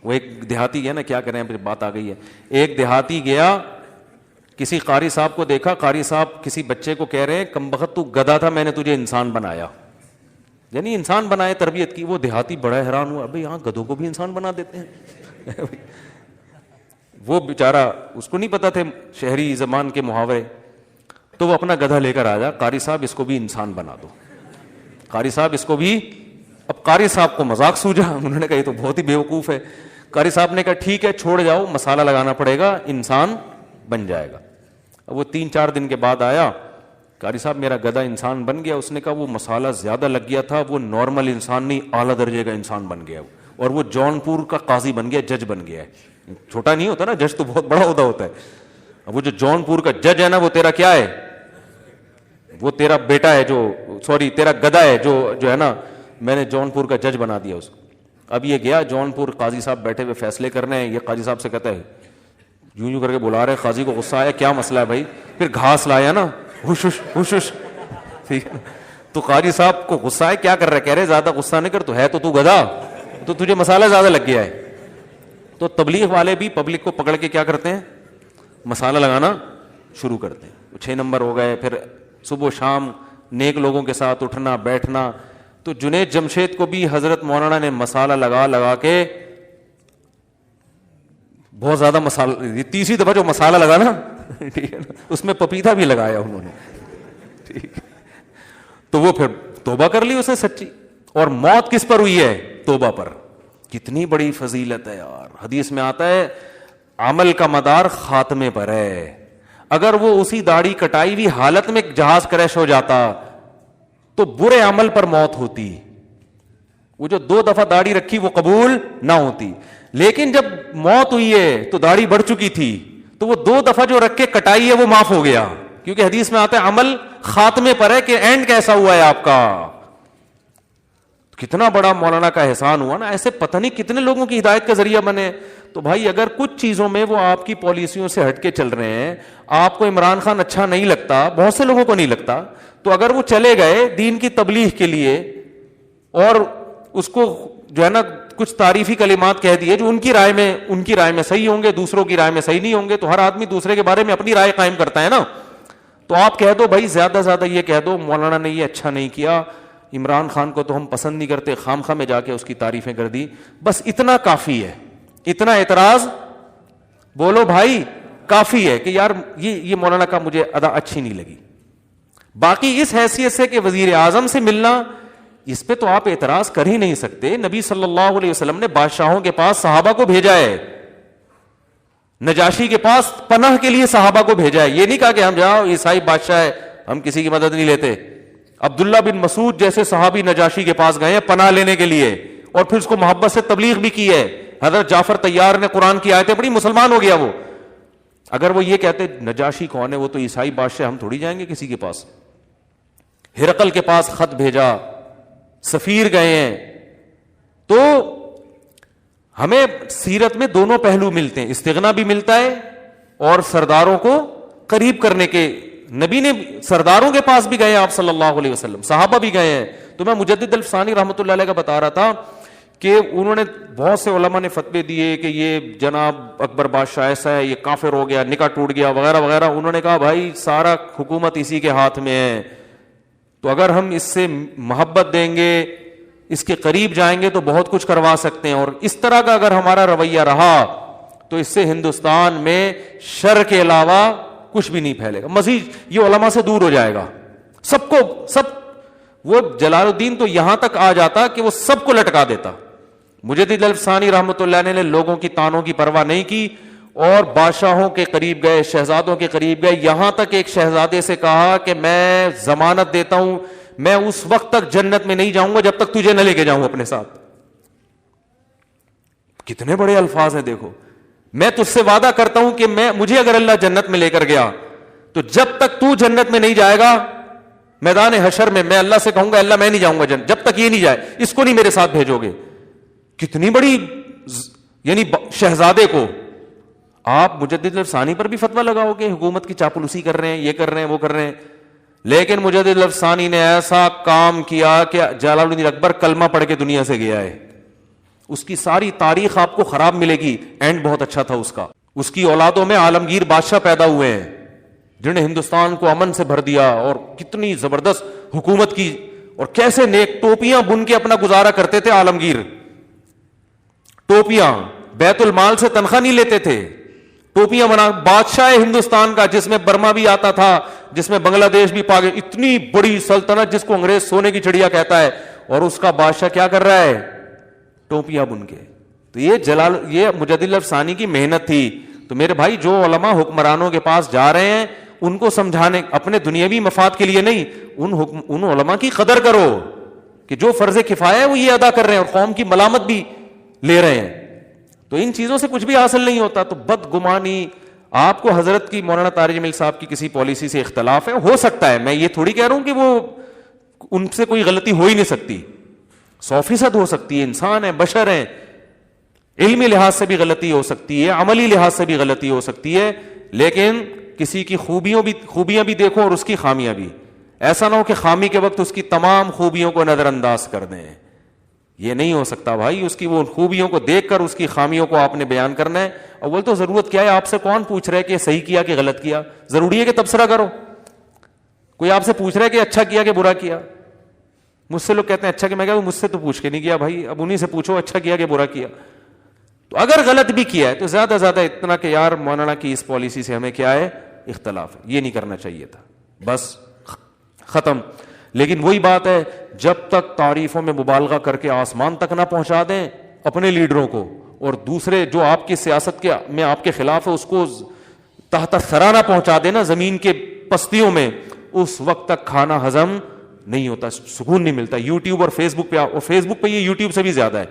وہ ایک دیہاتی گیا نا, کیا کریں پھر بات آ گئی ہے, ایک دیہاتی گیا کسی قاری صاحب کو دیکھا, قاری صاحب کسی بچے کو کہہ رہے ہیں کمبخت تو گدھا تھا, میں نے تجھے انسان بنایا, یعنی انسان بنائے, تربیت کی. وہ دیہاتی بڑا حیران ہوا, ابھی یہاں گدھوں کو بھی انسان بنا دیتے ہیں. وہ بیچارہ, اس کو نہیں پتا تھے شہری زبان کے محاورے, تو وہ اپنا گدھا لے کر آ جا, قاری صاحب اس کو بھی انسان بنا دو, قاری صاحب اس کو بھی. اب قاری صاحب کو مذاق سوجا, انہوں نے کہا یہ تو بہت ہی بیوقوف ہے. قاری صاحب نے کہا ٹھیک ہے چھوڑ جاؤ, مسالہ لگانا پڑے گا, انسان بن جائے گا. اب وہ 3-4 دن کے بعد آیا, قاری صاحب میرا گدھا انسان بن گیا. اس نے کہا وہ مسالہ زیادہ لگ گیا تھا, وہ نارمل انسان نہیں اعلیٰ درجے کا انسان بن گیا, اور وہ جونپور کا قاضی بن گیا, جج بن گیا ہے. چھوٹا نہیں ہوتا نا جج, تو بہت بڑا عہدہ ہوتا ہے. اب وہ جو جونپور کا جج ہے نا, وہ تیرا کیا ہے, وہ تیرا بیٹا ہے, جو سوری تیرا گدھا ہے, جو ہے نا, میں نے جونپور کا جج بنا دیا اس کو. اب یہ گیا جونپور, قاضی صاحب بیٹھے ہوئے فیصلے کرنے ہیں. یہ قاضی صاحب سے کہتا ہے, یوں کر کے بلا رہے, قاضی کو غصہ آیا, کیا مسئلہ ہے بھائی, پھر گھاس لایا نا, ہوش ہوش ہوش, ٹھیک ہے. تو قاضی صاحب کو غصہ ہے, کیا کر رہا ہے, کہہ رہے زیادہ غصہ نہیں کر, تو ہے تو گدھا, تو تجھے مسالہ زیادہ لگ گیا ہے. تو تبلیغ والے بھی پبلک کو پکڑ کے کیا کرتے ہیں, مسالہ لگانا شروع کرتے ہیں. 6 نمبر ہو گئے, پھر صبح و شام نیک لوگوں کے ساتھ اٹھنا بیٹھنا. تو جنید جمشید کو بھی حضرت مولانا نے مسالہ لگا لگا کے بہت زیادہ مسالہ, 30 دفعہ جو مسالہ لگا نا, ٹھیک ہے نا, اس میں پپیتا بھی لگایا انہوں نے, ٹھیک. تو وہ پھر توبہ کر لی اس نے سچی, اور موت کس پر ہوئی ہے, توبہ پر. کتنی بڑی فضیلت ہے یار. حدیث میں آتا ہے عمل کا مدار خاتمے پر ہے. اگر وہ اسی داڑھی کٹائی ہوئی حالت میں جہاز کریش ہو جاتا تو برے عمل پر موت ہوتی. وہ جو 2 دفعہ داڑھی رکھی وہ قبول نہ ہوتی. لیکن جب موت ہوئی ہے تو داڑھی بڑھ چکی تھی, تو وہ 2 دفعہ جو رکھ کے کٹائی ہے وہ معاف ہو گیا, کیونکہ حدیث میں آتا ہے عمل خاتمے پر ہے, کہ اینڈ کیسا ہوا ہے آپ کا. کتنا بڑا مولانا کا احسان ہوا نا, ایسے پتہ نہیں کتنے لوگوں کی ہدایت کا ذریعہ بنے. تو بھائی اگر کچھ چیزوں میں وہ آپ کی پالیسیوں سے ہٹ کے چل رہے ہیں, آپ کو عمران خان اچھا نہیں لگتا, بہت سے لوگوں کو نہیں لگتا, تو اگر وہ چلے گئے دین کی تبلیغ کے لیے اور اس کو جو ہے نا کچھ تعریفی کلمات کہہ دیے جو ان کی رائے میں صحیح ہوں گے, دوسروں کی رائے میں صحیح نہیں ہوں گے, تو ہر آدمی دوسرے کے بارے میں اپنی رائے قائم کرتا ہے نا. تو آپ کہہ دو بھائی, زیادہ زیادہ یہ کہہ دو مولانا نے یہ اچھا نہیں کیا, عمران خان کو تو ہم پسند نہیں کرتے, خام خواہ میں جا کے اس کی تعریفیں کر دی, بس اتنا کافی ہے. اتنا اعتراض بولو بھائی کافی ہے کہ یار یہ مولانا کا مجھے ادا اچھی نہیں لگی. باقی اس حیثیت سے کہ وزیر اعظم سے ملنا, اس پہ تو آپ اعتراض کر ہی نہیں سکتے. نبی صلی اللہ علیہ وسلم نے بادشاہوں کے پاس صحابہ کو بھیجا ہے, نجاشی کے پاس پناہ کے لیے صحابہ کو بھیجا ہے. یہ نہیں کہا کہ ہم جاؤ عیسائی بادشاہ ہے ہم کسی کی مدد نہیں لیتے. عبداللہ بن مسعود جیسے صحابی نجاشی کے پاس گئے ہیں پناہ لینے کے لیے, اور پھر اس کو محبت سے تبلیغ بھی کی ہے. حضرت جعفر طیار نے قرآن کی آیتیں پڑھی, مسلمان ہو گیا وہ. اگر وہ یہ کہتے نجاشی کون ہے, وہ تو عیسائی بادشاہ, ہم تھوڑی جائیں گے کسی کے پاس. ہرقل کے پاس خط بھیجا, سفیر گئے ہیں. تو ہمیں سیرت میں دونوں پہلو ملتے ہیں, استغنا بھی ملتا ہے اور سرداروں کو قریب کرنے کے. نبی نے سرداروں کے پاس بھی گئے آپ صلی اللہ علیہ وسلم, صحابہ بھی گئے ہیں. تو میں مجدد الفسانی رحمۃ اللہ علیہ کا بتا رہا تھا کہ انہوں نے بہت سے علماء نے فتوے دیے کہ یہ جناب اکبر بادشاہ ایسا ہے, یہ کافر ہو گیا, نکاح ٹوٹ گیا وغیرہ وغیرہ. انہوں نے کہا بھائی سارا حکومت اسی کے ہاتھ میں ہے, تو اگر ہم اس سے محبت دیں گے, اس کے قریب جائیں گے تو بہت کچھ کروا سکتے ہیں. اور اس طرح کا اگر ہمارا رویہ رہا تو اس سے ہندوستان میں شر کے علاوہ کچھ بھی نہیں پھیلے گا. مزید یہ علماء سے دور ہو جائے گا. سب وہ جلال الدین تو یہاں تک آ جاتا کہ وہ سب کو لٹکا دیتا. مجدد الفسانی رحمۃ اللہ علیہ نے لوگوں کی تانوں کی پرواہ نہیں کی اور بادشاہوں کے قریب گئے, شہزادوں کے قریب گئے. یہاں تک ایک شہزادے سے کہا کہ میں ضمانت دیتا ہوں میں اس وقت تک جنت میں نہیں جاؤں گا جب تک تجھے نہ لے کے جاؤں اپنے ساتھ. کتنے بڑے الفاظ ہیں دیکھو. میں تجھ سے وعدہ کرتا ہوں کہ مجھے اگر اللہ جنت میں لے کر گیا تو جب تک تو جنت میں نہیں جائے گا میدان حشر میں اللہ سے کہوں گا اللہ میں نہیں جاؤں گا جنت جب تک یہ نہیں جائے, اس کو نہیں میرے ساتھ بھیجو گے. کتنی بڑی یعنی شہزادے کو آپ مجدد الفسانی پر بھی فتویٰ لگاؤ گے حکومت کی چاپلوسی کر رہے ہیں, یہ کر رہے ہیں, وہ کر رہے ہیں. لیکن مجدد الفسانی نے ایسا کام کیا کہ جلال الدین اکبر کلمہ پڑھ کے دنیا سے گیا ہے. اس کی ساری تاریخ آپ کو خراب ملے گی، اینڈ بہت اچھا تھا اس کا. اس کی اولادوں میں عالمگیر بادشاہ پیدا ہوئے ہیں جنہوں نے ہندوستان کو امن سے بھر دیا اور کتنی زبردست حکومت کی, اور کیسے نیک ٹوپیاں بن کے اپنا گزارا کرتے تھے عالمگیر. ٹوپیاں بیت المال سے تنخواہ نہیں لیتے تھے, ٹوپیاں بنا. بادشاہ ہندوستان کا جس میں برما بھی آتا تھا, جس میں بنگلہ دیش بھی اتنی بڑی سلطنت جس کو انگریز سونے کی چڑیا کہتا ہے, اور اس کا بادشاہ کیا کر رہا ہے؟ ٹوپیاں بن کے. تو یہ مجدد الافسانی کی محنت تھی. تو میرے بھائی جو علماء حکمرانوں کے پاس جا رہے ہیں ان کو سمجھانے, اپنے دنیاوی مفاد کے لیے نہیں, ان علماء کی قدر کرو کہ جو فرض کفایہ ہے وہ یہ ادا کر رہے ہیں اور قوم کی ملامت بھی لے رہے ہیں. تو ان چیزوں سے کچھ بھی حاصل نہیں ہوتا. تو بدگمانی, آپ کو حضرت کی مولانا طارق جمیل صاحب کی کسی پالیسی سے اختلاف ہے, ہو سکتا ہے, میں یہ تھوڑی کہہ رہا ہوں کہ وہ ان سے کوئی غلطی ہو ہی نہیں سکتی, 100% ہو سکتی ہے, انسان ہے, بشر ہیں, علمی لحاظ سے بھی غلطی ہو سکتی ہے, عملی لحاظ سے بھی غلطی ہو سکتی ہے, لیکن کسی کی خوبیاں بھی دیکھو اور اس کی خامیاں بھی. ایسا نہ ہو کہ خامی کے وقت اس کی تمام خوبیوں کو نظر انداز کر دیں, یہ نہیں ہو سکتا بھائی. اس کی وہ خوبیوں کو دیکھ کر اس کی خامیوں کو آپ نے بیان کرنا ہے. اول تو ضرورت کیا ہے, آپ سے کون پوچھ رہا ہے کہ صحیح کیا کہ غلط کیا؟ ضروری ہے کہ تبصرہ کرو. کوئی آپ سے پوچھ رہا ہے کہ اچھا کیا کہ برا کیا؟ مجھ سے لوگ کہتے ہیں اچھا کہ, میں کہا مجھ سے تو پوچھ کے نہیں کیا بھائی, اب انہیں سے پوچھو اچھا کیا کہ برا کیا. تو اگر غلط بھی کیا ہے تو زیادہ زیادہ اتنا کہ یار مولانا کی اس پالیسی سے ہمیں کیا ہے, اختلاف ہے, یہ نہیں کرنا چاہیے تھا, بس ختم. لیکن وہی بات ہے, جب تک تعریفوں میں مبالغہ کر کے آسمان تک نہ پہنچا دیں اپنے لیڈروں کو, اور دوسرے جو آپ کی سیاست کے میں آپ کے خلاف ہے اس کو تحت ثرا نہ پہنچا دیں نا زمین کے پستیوں میں, اس وقت تک کھانا ہضم نہیں ہوتا, سکون نہیں ملتا. یوٹیوب اور فیس بک پہ, اور فیس بک پہ یہ یوٹیوب سے بھی زیادہ ہے,